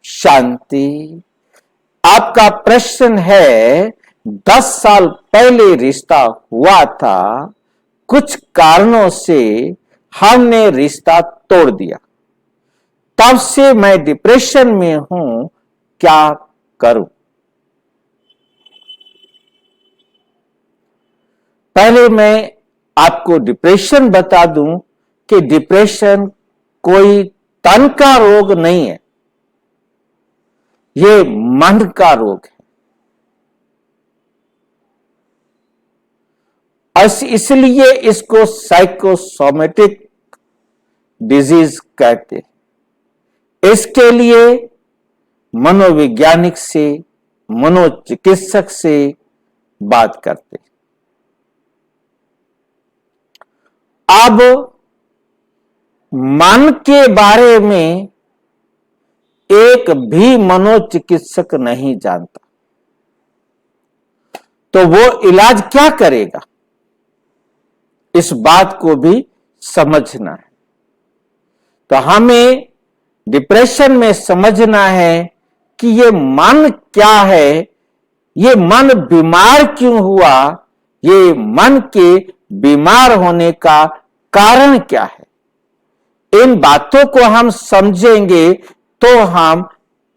शांति। आपका प्रश्न है 10 साल पहले रिश्ता हुआ था, कुछ कारणों से हमने रिश्ता तोड़ दिया, तब से मैं डिप्रेशन में हूं, क्या करूं? पहले मैं आपको डिप्रेशन बता दूं कि डिप्रेशन कोई तन का रोग नहीं है, ये मन का रोग है। इसलिए इसको साइकोसोमेटिक डिजीज कहते हैं। इसके लिए मनोवैज्ञानिक से, मनोचिकित्सक से बात करते हैं। अब मन के बारे में एक भी मनोचिकित्सक नहीं जानता, तो वो इलाज क्या करेगा, इस बात को भी समझना है। तो हमें डिप्रेशन में समझना है कि ये मन क्या है, ये मन बीमार क्यों हुआ, ये मन के बीमार होने का कारण क्या है। इन बातों को हम समझेंगे तो हम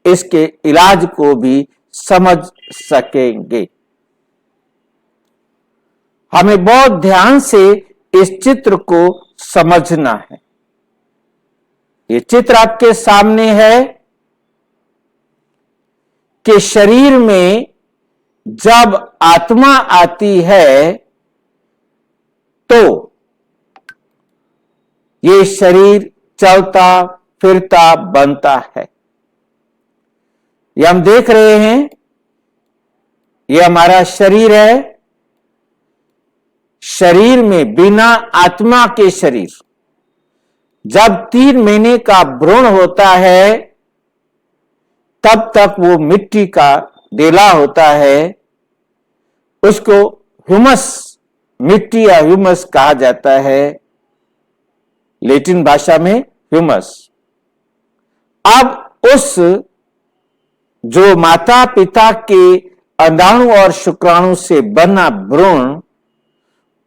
इसके इलाज को भी समझ सकेंगे। हमें बहुत ध्यान से इस चित्र को समझना है। ये चित्र आपके सामने है कि शरीर में जब आत्मा आती है तो ये शरीर चलता फिरता बनता है। ये हम देख रहे हैं, ये हमारा शरीर है। शरीर में बिना आत्मा के शरीर, जब 3 महीने का भ्रूण होता है तब तक वो मिट्टी का डेला होता है, उसको ह्यूमस, मिट्टी या ह्यूमस कहा जाता है, लैटिन भाषा में ह्यूमस। अब उस जो माता पिता के अंडाणु और शुक्राणु से बना भ्रूण,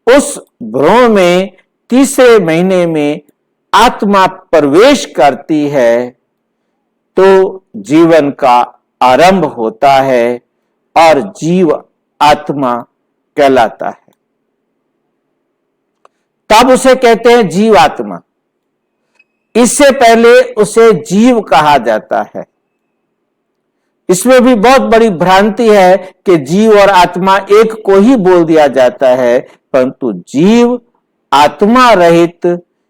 उस भ्रूण में तीसरे महीने में आत्मा प्रवेश करती है तो जीवन का आरंभ होता है और जीव आत्मा कहलाता है। तब उसे कहते हैं जीव आत्मा। इससे पहले उसे जीव कहा जाता है। इसमें भी बहुत बड़ी भ्रांति है कि जीव और आत्मा एक को ही बोल दिया जाता है, परंतु जीव आत्मा रहित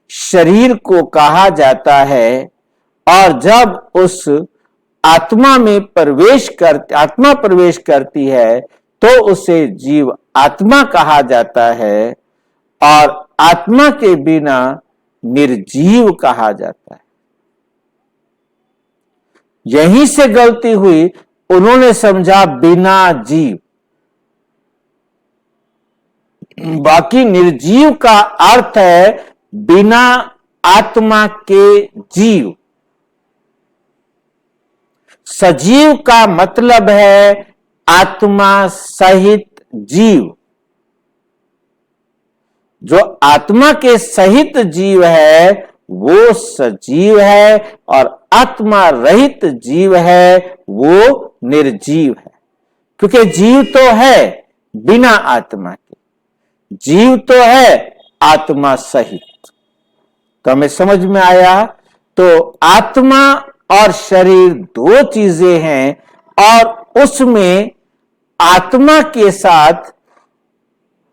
शरीर को कहा जाता है। और जब उस आत्मा में आत्मा प्रवेश करती है तो उसे जीव आत्मा कहा जाता है, और आत्मा के बिना निर्जीव कहा जाता है। यहीं से गलती हुई, उन्होंने समझा बिना जीव। बाकी निर्जीव का अर्थ है बिना आत्मा के जीव। सजीव का मतलब है आत्मा सहित जीव। जो आत्मा के सहित जीव है वो सजीव है, और आत्मा रहित जीव है वो निर्जीव है। क्योंकि जीव तो है बिना आत्मा के, जीव तो है आत्मा सहित। तो हमें समझ में आया। तो आत्मा और शरीर 2 चीजें हैं, और उसमें आत्मा के साथ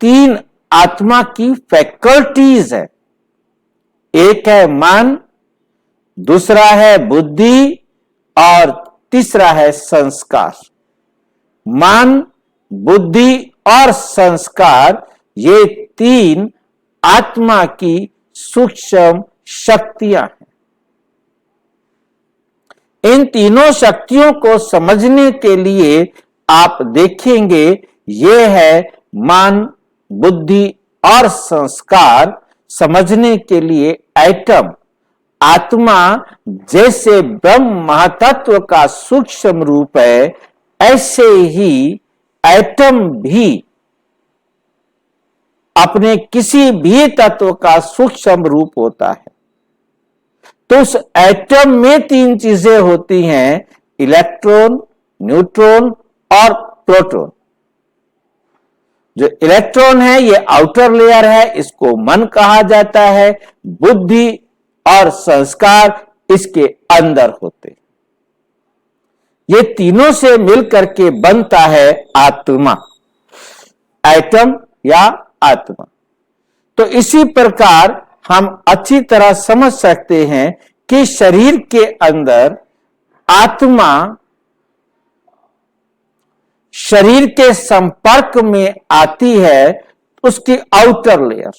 3 आत्मा की फैकल्टीज है। एक है मन, दूसरा है बुद्धि, और तीसरा है संस्कार। मन, बुद्धि और संस्कार, ये 3 आत्मा की सूक्ष्म शक्तियां हैं। इन तीनों शक्तियों को समझने के लिए आप देखेंगे, ये है मन, बुद्धि और संस्कार समझने के लिए एटम, आत्मा जैसे ब्रह्म महातत्व का सूक्ष्म रूप है, ऐसे ही एटम भी अपने किसी भी तत्व का सूक्ष्म रूप होता है। तो उस एटम में तीन चीजें होती हैं, इलेक्ट्रॉन, न्यूट्रॉन और प्रोटॉन। जो इलेक्ट्रॉन है ये आउटर लेयर है, इसको मन कहा जाता है। बुद्धि और संस्कार इसके अंदर होते। ये तीनों से मिलकर के बनता है आत्मा, एटम या आत्मा। तो इसी प्रकार हम अच्छी तरह समझ सकते हैं कि शरीर के अंदर आत्मा शरीर के संपर्क में आती है, उसकी आउटर लेयर,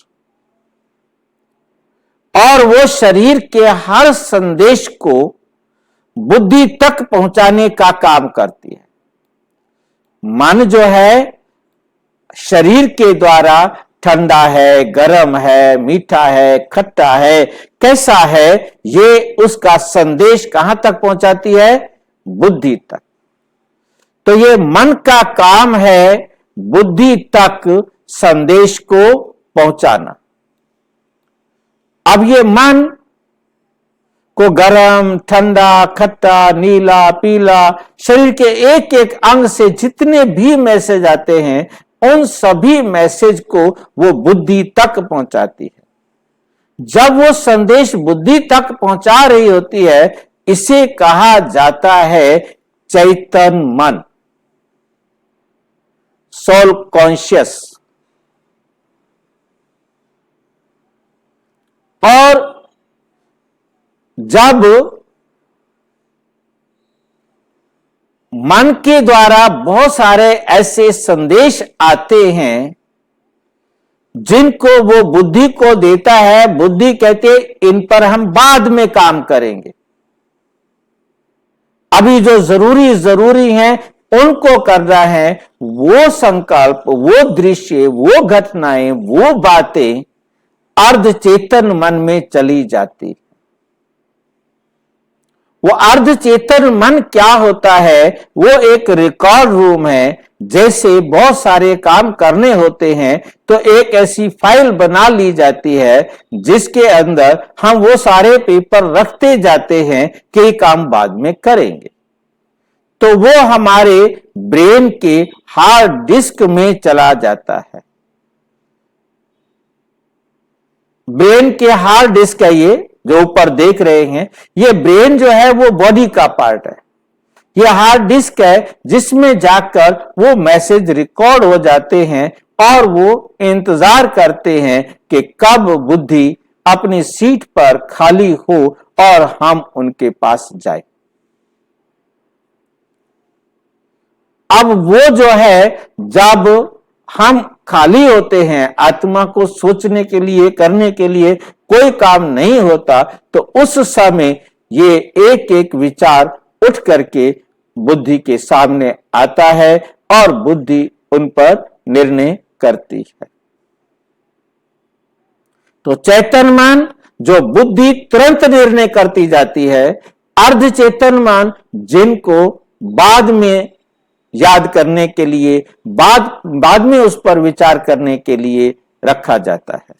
और वो शरीर के हर संदेश को बुद्धि तक पहुंचाने का काम करती है। मन जो है शरीर के द्वारा ठंडा है, गर्म है, मीठा है, खट्टा है, कैसा है, ये उसका संदेश कहां तक पहुंचाती है? बुद्धि तक। तो ये मन का काम है बुद्धि तक संदेश को पहुंचाना। अब ये मन को गरम, ठंडा, खट्टा, नीला, पीला, शरीर के एक एक अंग से जितने भी मैसेज आते हैं, उन सभी मैसेज को वो बुद्धि तक पहुंचाती है। जब वो संदेश बुद्धि तक पहुंचा रही होती है, इसे कहा जाता है चैतन्य मन, सोल कॉन्शियस। और जब मन के द्वारा बहुत सारे ऐसे संदेश आते हैं जिनको वो बुद्धि को देता है, बुद्धि कहते इन पर हम बाद में काम करेंगे, अभी जो जरूरी है उनको करना है। वो संकल्प, वो दृश्य, वो घटनाएं, वो बातें अर्ध चेतन मन में चली जाती। वो अर्ध चेतन मन क्या होता है? वो एक रिकॉर्ड रूम है। जैसे बहुत सारे काम करने होते हैं तो एक ऐसी फाइल बना ली जाती है जिसके अंदर हम वो सारे पेपर रखते जाते हैं कि ये काम बाद में करेंगे। तो वो हमारे ब्रेन के हार्ड डिस्क में चला जाता है। ब्रेन के हार्ड डिस्क है ये जो ऊपर देख रहे हैं, ये ब्रेन जो है वो बॉडी का पार्ट है। ये हार्ड डिस्क है जिसमें जाकर वो मैसेज रिकॉर्ड हो जाते हैं और वो इंतजार करते हैं कि कब बुद्धि अपनी सीट पर खाली हो और हम उनके पास जाए। अब वो जो है, जब हम खाली होते हैं, आत्मा को सोचने के लिए, करने के लिए कोई काम नहीं होता, तो उस समय ये एक एक विचार उठ करके बुद्धि के सामने आता है और बुद्धि उन पर निर्णय करती है। तो चैतन्य मन जो बुद्धि तुरंत निर्णय करती जाती है, अर्ध चेतन मन जिनको बाद में याद करने के लिए, बाद में उस पर विचार करने के लिए रखा जाता है।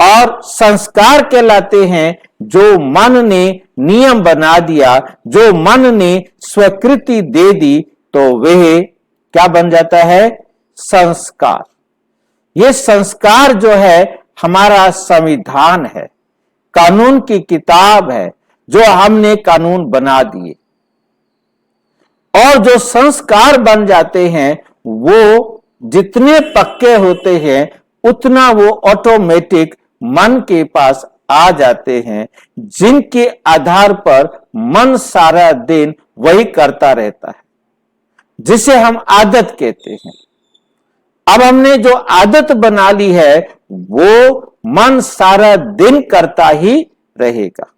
और संस्कार कहलाते हैं जो मन ने नियम बना दिया, जो मन ने स्वीकृति दे दी, तो वह क्या बन जाता है? संस्कार। ये संस्कार जो है हमारा संविधान है, कानून की किताब है, जो हमने कानून बना दिए। और जो संस्कार बन जाते हैं वो जितने पक्के होते हैं उतना वो ऑटोमेटिक मन के पास आ जाते हैं, जिनके आधार पर मन सारा दिन वही करता रहता है, जिसे हम आदत कहते हैं। अब हमने जो आदत बना ली है वो मन सारा दिन करता ही रहेगा।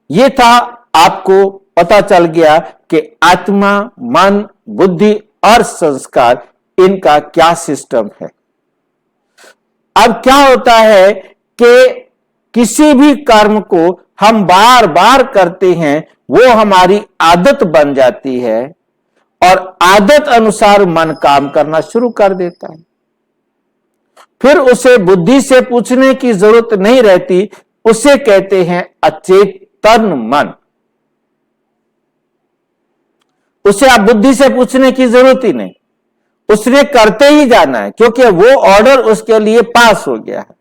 ये था, आपको पता चल गया कि आत्मा, मन, बुद्धि और संस्कार, इनका क्या सिस्टम है। अब क्या होता है कि किसी भी कर्म को हम बार बार करते हैं, वो हमारी आदत बन जाती है और आदत अनुसार मन काम करना शुरू कर देता है। फिर उसे बुद्धि से पूछने की जरूरत नहीं रहती, उसे कहते हैं अचेतन मन। उसे आप बुद्धि से पूछने की जरूरत ही नहीं, उसने करते ही जाना है, क्योंकि वो ऑर्डर उसके लिए पास हो गया है।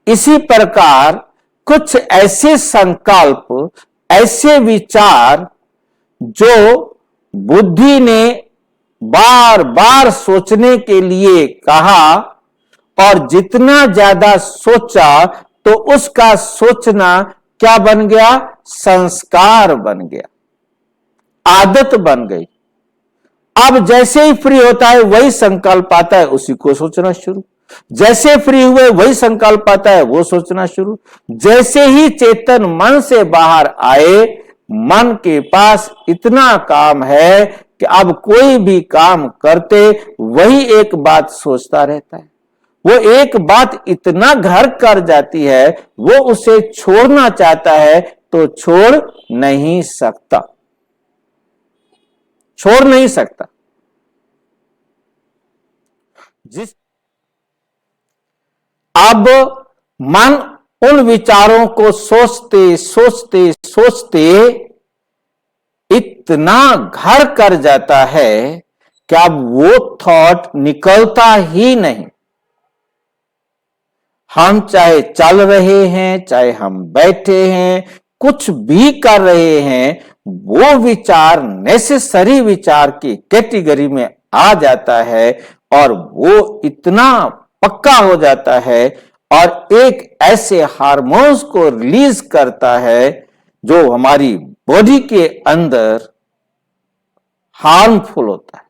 इसी प्रकार कुछ ऐसे संकल्प, ऐसे विचार जो बुद्धि ने बार बार सोचने के लिए कहा और जितना ज्यादा सोचा तो उसका सोचना क्या बन गया? संस्कार बन गया, आदत बन गई। अब जैसे ही फ्री होता है वही संकल्प आता है, उसी को सोचना शुरू। जैसे फ्री हुए वही संकल्प आता है, वो सोचना शुरू। जैसे ही चेतन मन से बाहर आए, मन के पास इतना काम है कि अब कोई भी काम करते वही एक बात सोचता रहता है। वो एक बात इतना घर कर जाती है, वो उसे छोड़ना चाहता है तो छोड़ नहीं सकता, छोड़ नहीं सकता। जिस अब मन उन विचारों को सोचते सोचते सोचते इतना घर कर जाता है कि अब वो थॉट निकलता ही नहीं। हम चाहे चल रहे हैं, चाहे हम बैठे हैं, कुछ भी कर रहे हैं, वो विचार नेसेसरी विचार की कैटेगरी में आ जाता है और वो इतना पक्का हो जाता है और एक ऐसे हार्मोन्स को रिलीज करता है जो हमारी बॉडी के अंदर हार्मफुल होता है।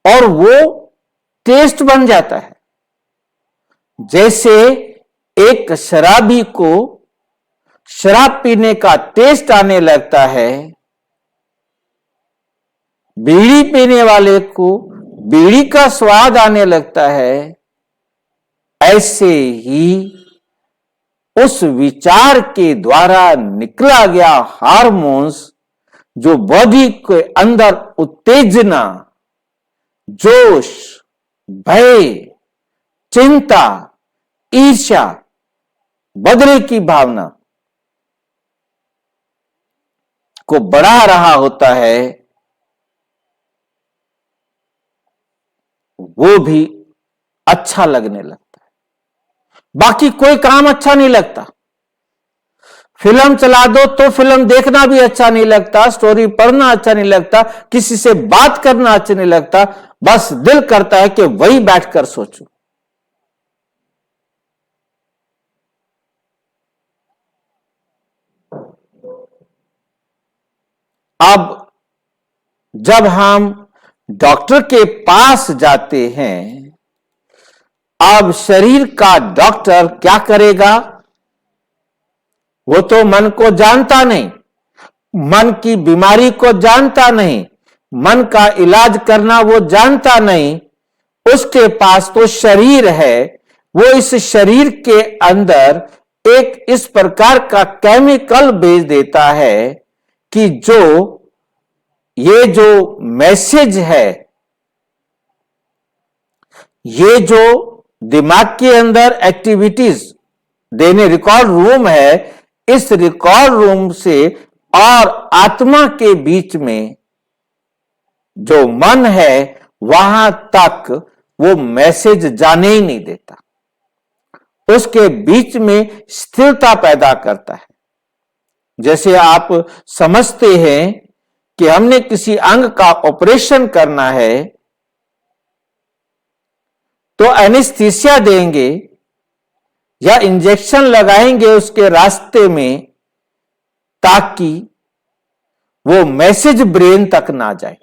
और वो टेस्ट बन जाता है। जैसे एक शराबी को शराब पीने का टेस्ट आने लगता है, बीड़ी पीने वाले को बीड़ी का स्वाद आने लगता है, ऐसे ही उस विचार के द्वारा निकला गया हार्मोन्स जो बॉडी के अंदर उत्तेजना, जोश, भय, चिंता, ईर्ष्या, बदले की भावना को बढ़ा रहा होता है, वो भी अच्छा लगने लगता है। बाकी कोई काम अच्छा नहीं लगता। फिल्म चला दो तो फिल्म देखना भी अच्छा नहीं लगता, स्टोरी पढ़ना अच्छा नहीं लगता, किसी से बात करना अच्छा नहीं लगता। बस दिल करता है कि वही बैठकर सोचूं। अब जब हम डॉक्टर के पास जाते हैं, अब शरीर का डॉक्टर क्या करेगा? वो तो मन को जानता नहीं, मन की बीमारी को जानता नहीं, मन का इलाज करना वो जानता नहीं। उसके पास तो शरीर है। वो इस शरीर के अंदर एक इस प्रकार का केमिकल भेज देता है कि ये जो मैसेज है, ये जो दिमाग के अंदर एक्टिविटीज देने रिकॉर्ड रूम है, इस रिकॉर्ड रूम से और आत्मा के बीच में जो मन है वहां तक वो मैसेज जाने ही नहीं देता, उसके बीच में स्थिरता पैदा करता है। जैसे आप समझते हैं कि हमने किसी अंग का ऑपरेशन करना है तो एनेस्थीसिया देंगे या इंजेक्शन लगाएंगे उसके रास्ते में, ताकि वो मैसेज ब्रेन तक ना जाए।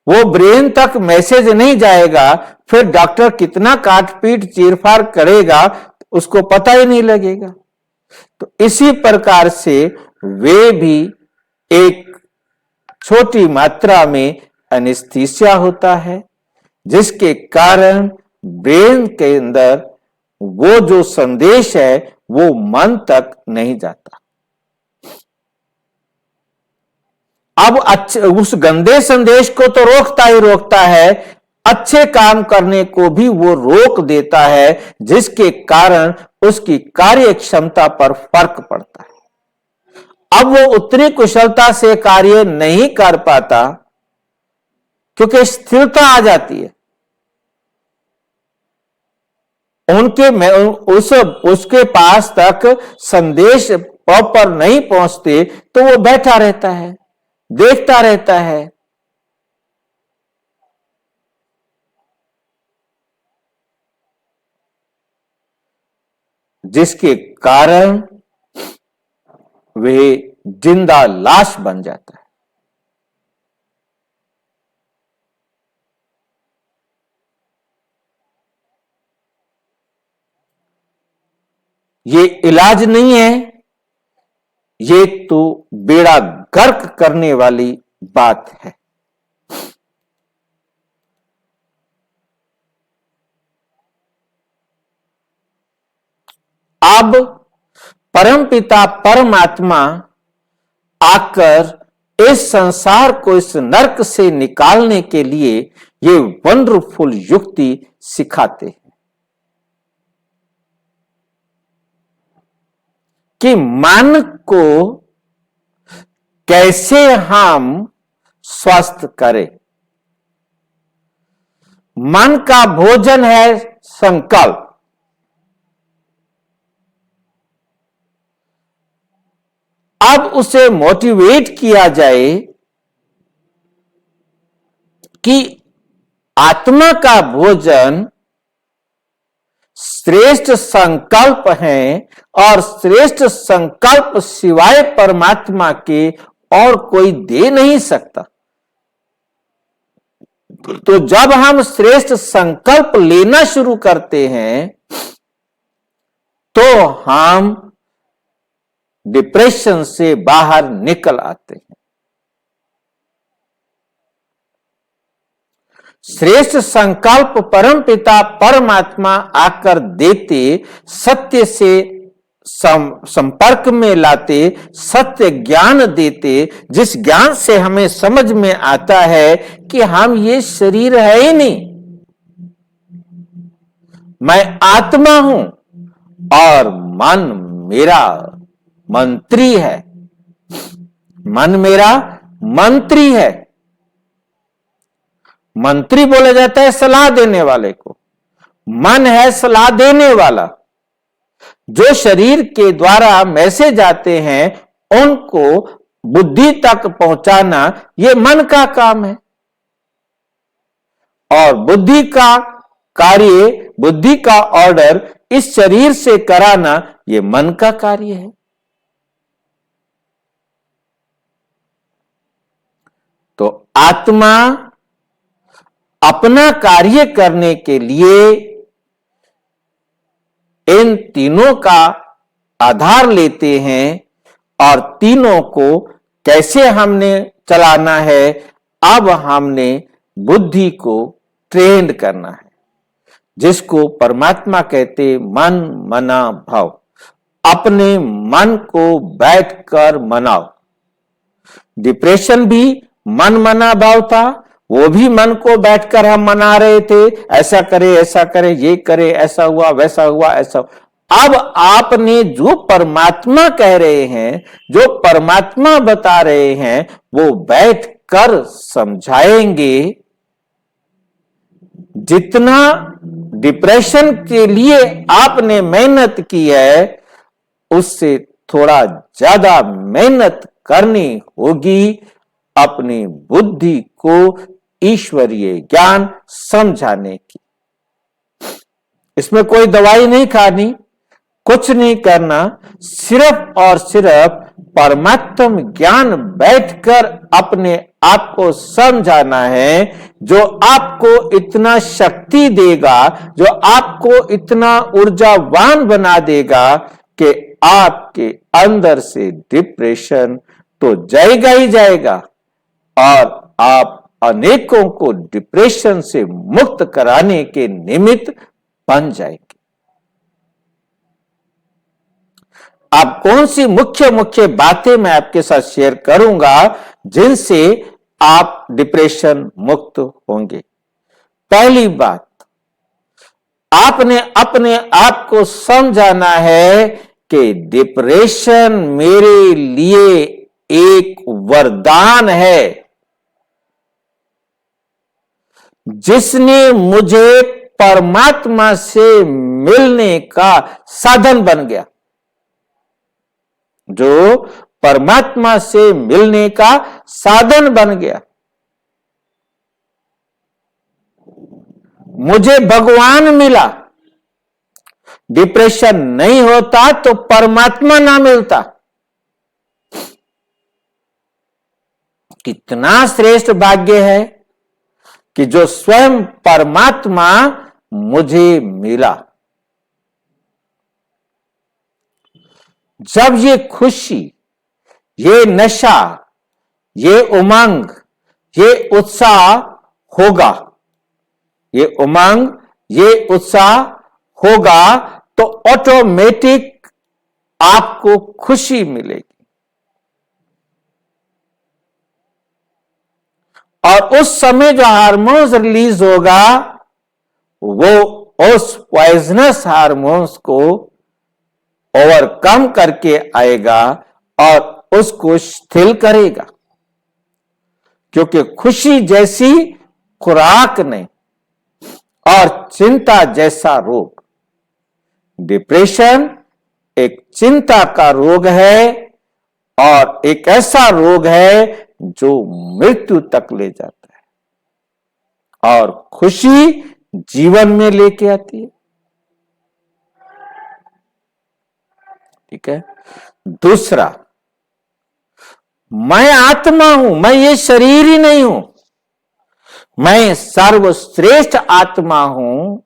वो ब्रेन तक मैसेज नहीं जाएगा, फिर डॉक्टर कितना काटपीट चीरफाड़ करेगा उसको पता ही नहीं लगेगा। तो इसी प्रकार से वे भी एक छोटी मात्रा में एनेस्थीसिया होता है, जिसके कारण ब्रेन के अंदर वो जो संदेश है वो मन तक नहीं जाता। अब उस गंदे संदेश को तो रोकता ही रोकता है, अच्छे काम करने को भी वो रोक देता है, जिसके कारण उसकी कार्य क्षमता पर फर्क पड़ता है। अब वो उतनी कुशलता से कार्य नहीं कर पाता क्योंकि स्थिरता आ जाती है। उसके पास तक संदेश प्रॉपर नहीं पहुंचते तो वो बैठा रहता है, देखता रहता है। जिसके कारण वे जिंदा लाश बन जाता है। ये इलाज नहीं है, ये तो बेड़ा गर्क करने वाली बात है। अब परमपिता परमात्मा आकर इस संसार को इस नरक से निकालने के लिए ये वंडरफुल युक्ति सिखाते हैं कि मन को कैसे हम स्वस्थ करें। मन का भोजन है संकल्प। अब उसे मोटिवेट किया जाए कि आत्मा का भोजन श्रेष्ठ संकल्प है और श्रेष्ठ संकल्प सिवाय परमात्मा के और कोई दे नहीं सकता। तो जब हम श्रेष्ठ संकल्प लेना शुरू करते हैं तो हम डिप्रेशन से बाहर निकल आते हैं। श्रेष्ठ संकल्प परमपिता परमात्मा आकर देते, सत्य से संपर्क में लाते, सत्य ज्ञान देते, जिस ज्ञान से हमें समझ में आता है कि हम ये शरीर है ही नहीं, मैं आत्मा हूं और मन मेरा मंत्री है। मन मेरा मंत्री है। मंत्री बोला जाता है सलाह देने वाले को। मन है सलाह देने वाला। जो शरीर के द्वारा मैसेज आते हैं उनको बुद्धि तक पहुंचाना यह मन का काम है और बुद्धि का कार्य, बुद्धि का ऑर्डर इस शरीर से कराना यह मन का कार्य है। तो आत्मा अपना कार्य करने के लिए इन तीनों का आधार लेते हैं और तीनों को कैसे हमने चलाना है, अब हमने बुद्धि को ट्रेंड करना है, जिसको परमात्मा कहते मन मना भाव। अपने मन को बैठकर मनाओ। डिप्रेशन भी मन मना भाव था, वो भी मन को बैठकर हम मना रहे थे, ऐसा करे, ये करे, ऐसा हुआ, वैसा हुआ, ऐसा हुआ। अब आपने जो परमात्मा कह रहे हैं, जो परमात्मा बता रहे हैं, वो बैठकर समझाएंगे। जितना डिप्रेशन के लिए आपने मेहनत की है, उससे थोड़ा ज्यादा मेहनत करनी होगी अपनी बुद्धि को ईश्वरीय ज्ञान समझाने की। इसमें कोई दवाई नहीं खानी, कुछ नहीं करना, सिर्फ और सिर्फ परमात्म ज्ञान बैठकर अपने आप को समझाना है, जो आपको इतना शक्ति देगा, जो आपको इतना ऊर्जावान बना देगा कि आपके अंदर से डिप्रेशन तो जाएगा ही जाएगा, और आप अनेकों को डिप्रेशन से मुक्त कराने के निमित्त बन जाएंगे। अब कौन सी मुख्य मुख्य बातें मैं आपके साथ शेयर करूंगा जिनसे आप डिप्रेशन मुक्त होंगे। पहली बात, आपने अपने आप को समझाना है कि डिप्रेशन मेरे लिए एक वरदान है जिसने मुझे परमात्मा से मिलने का साधन बन गया, जो परमात्मा से मिलने का साधन बन गया। मुझे भगवान मिला, डिप्रेशन नहीं होता तो परमात्मा ना मिलता। कितना श्रेष्ठ भाग्य है कि जो स्वयं परमात्मा मुझे मिला। जब ये खुशी, ये नशा, ये उमंग, ये उत्साह होगा, ये उमंग, ये उत्साह होगा तो ऑटोमेटिक आपको खुशी मिलेगी। और उस समय जो हार्मोन्स रिलीज होगा वो उस पॉइजनस हार्मोन्स को ओवरकम करके आएगा और उसको शिथिल करेगा, क्योंकि खुशी जैसी खुराक नहीं और चिंता जैसा रोग, डिप्रेशन एक चिंता का रोग है और एक ऐसा रोग है जो मृत्यु तक ले जाता है और खुशी जीवन में लेके आती है। ठीक है। दूसरा, मैं आत्मा हूं, मैं ये शरीर ही नहीं हूं, मैं सर्वश्रेष्ठ आत्मा हूं।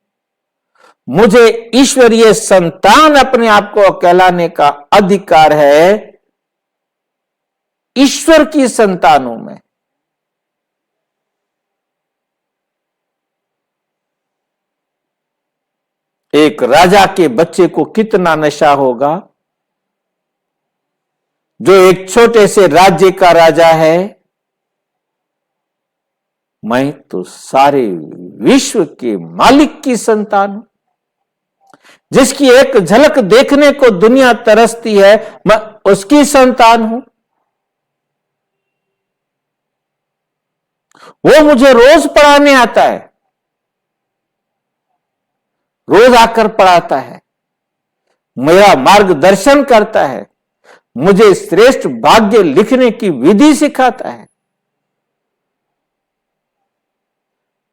मुझे ईश्वरीय संतान अपने आप को कहलाने का अधिकार है। ईश्वर की संतान हूं मैं। एक राजा के बच्चे को कितना नशा होगा जो एक छोटे से राज्य का राजा है। मैं तो सारे विश्व के मालिक की संतान हूं, जिसकी एक झलक देखने को दुनिया तरसती है, मैं उसकी संतान हूं। वो मुझे रोज पढ़ाने आता है, रोज आकर पढ़ाता है, मेरा मार्गदर्शन करता है, मुझे श्रेष्ठ भाग्य लिखने की विधि सिखाता है,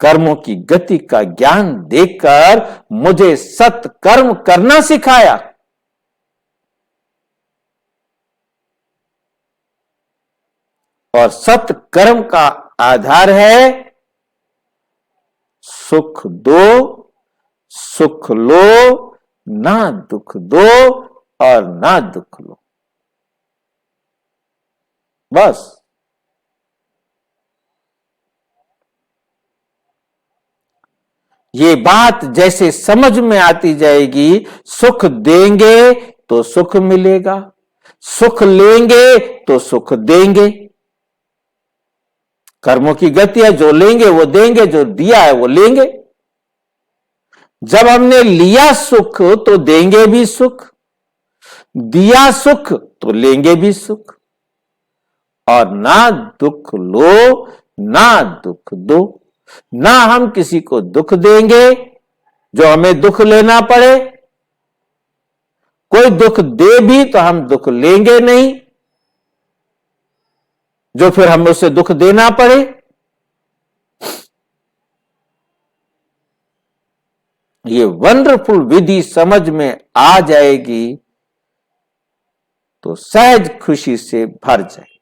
कर्मों की गति का ज्ञान देकर मुझे सत्कर्म करना सिखाया। और सत्कर्म का आधार है सुख दो, सुख लो, ना दुख दो और ना दुख लो। बस ये बात जैसे समझ में आती जाएगी, सुख देंगे तो सुख मिलेगा, सुख लेंगे तो सुख देंगे। कर्मों की गति है, जो लेंगे वो देंगे, जो दिया है वो लेंगे। जब हमने लिया सुख तो देंगे भी सुख, दिया सुख तो लेंगे भी सुख। और ना दुख लो, ना दुख दो। ना हम किसी को दुख देंगे जो हमें दुख लेना पड़े, कोई दुख दे भी तो हम दुख लेंगे नहीं जो फिर हमें उसे दुख देना पड़े। ये वंडरफुल विधि समझ में आ जाएगी तो सहज खुशी से भर जाएगी।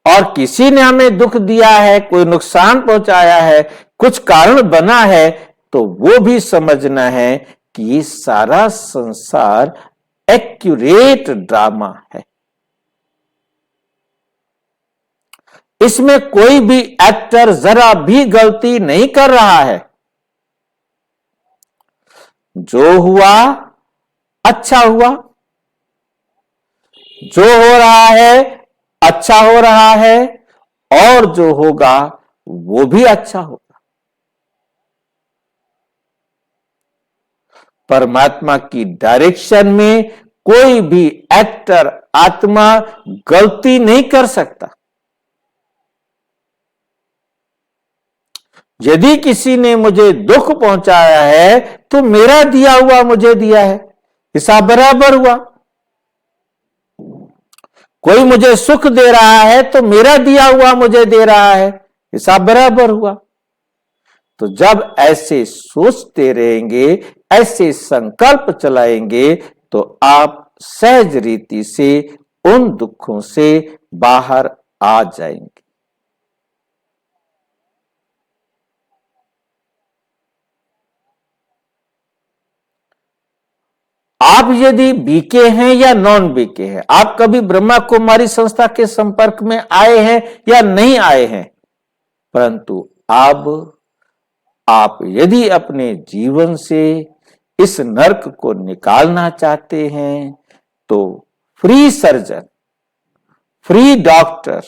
और किसी ने हमें दुख दिया है, कोई नुकसान पहुंचाया है, कुछ कारण बना है, तो वो भी समझना है कि ये सारा संसार एक्यूरेट ड्रामा है। इसमें कोई भी एक्टर जरा भी गलती नहीं कर रहा है। जो हुआ अच्छा हुआ, जो हो रहा है अच्छा हो रहा है, और जो होगा वो भी अच्छा होगा। परमात्मा की डायरेक्शन में कोई भी एक्टर, आत्मा गलती नहीं कर सकता। यदि किसी ने मुझे दुख पहुंचाया है तो मेरा दिया हुआ मुझे दिया है, हिसाब बराबर हुआ। कोई मुझे सुख दे रहा है तो मेरा दिया हुआ मुझे दे रहा है, हिसाब बराबर हुआ। तो जब ऐसे सोचते रहेंगे, ऐसे संकल्प चलाएंगे, तो आप सहज रीति से उन दुखों से बाहर आ जाएंगे। आप यदि बीके हैं या नॉन बीके हैं, आप कभी ब्रह्मा कुमारी संस्था के संपर्क में आए हैं या नहीं आए हैं, परंतु अब आप यदि अपने जीवन से इस नरक को निकालना चाहते हैं, तो फ्री सर्जन, फ्री डॉक्टर,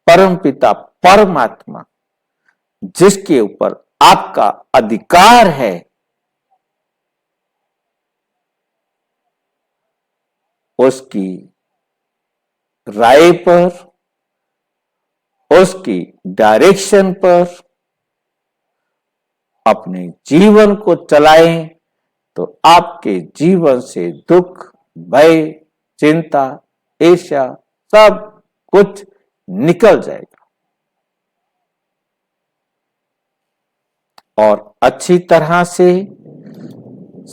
परमपिता परमात्मा, जिसके ऊपर आपका अधिकार है, उसकी राय पर, उसकी डायरेक्शन पर अपने जीवन को चलाएं, तो आपके जीवन से दुख, भय, चिंता, ईर्ष्या सब कुछ निकल जाएगा। और अच्छी तरह से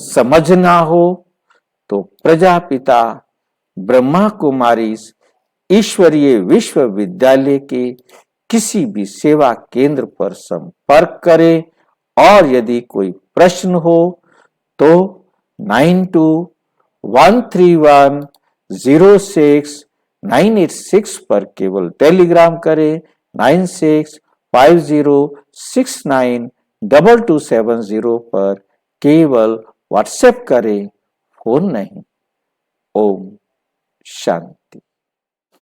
समझना हो तो प्रजापिता ब्रह्मा कुमारी ईश्वरीय विश्वविद्यालय के किसी भी सेवा केंद्र पर संपर्क करें। और यदि कोई प्रश्न हो तो 9213106986 पर केवल टेलीग्राम करें, 9650692270 पर केवल व्हाट्सएप करें, फोन नहीं। ओम शांति।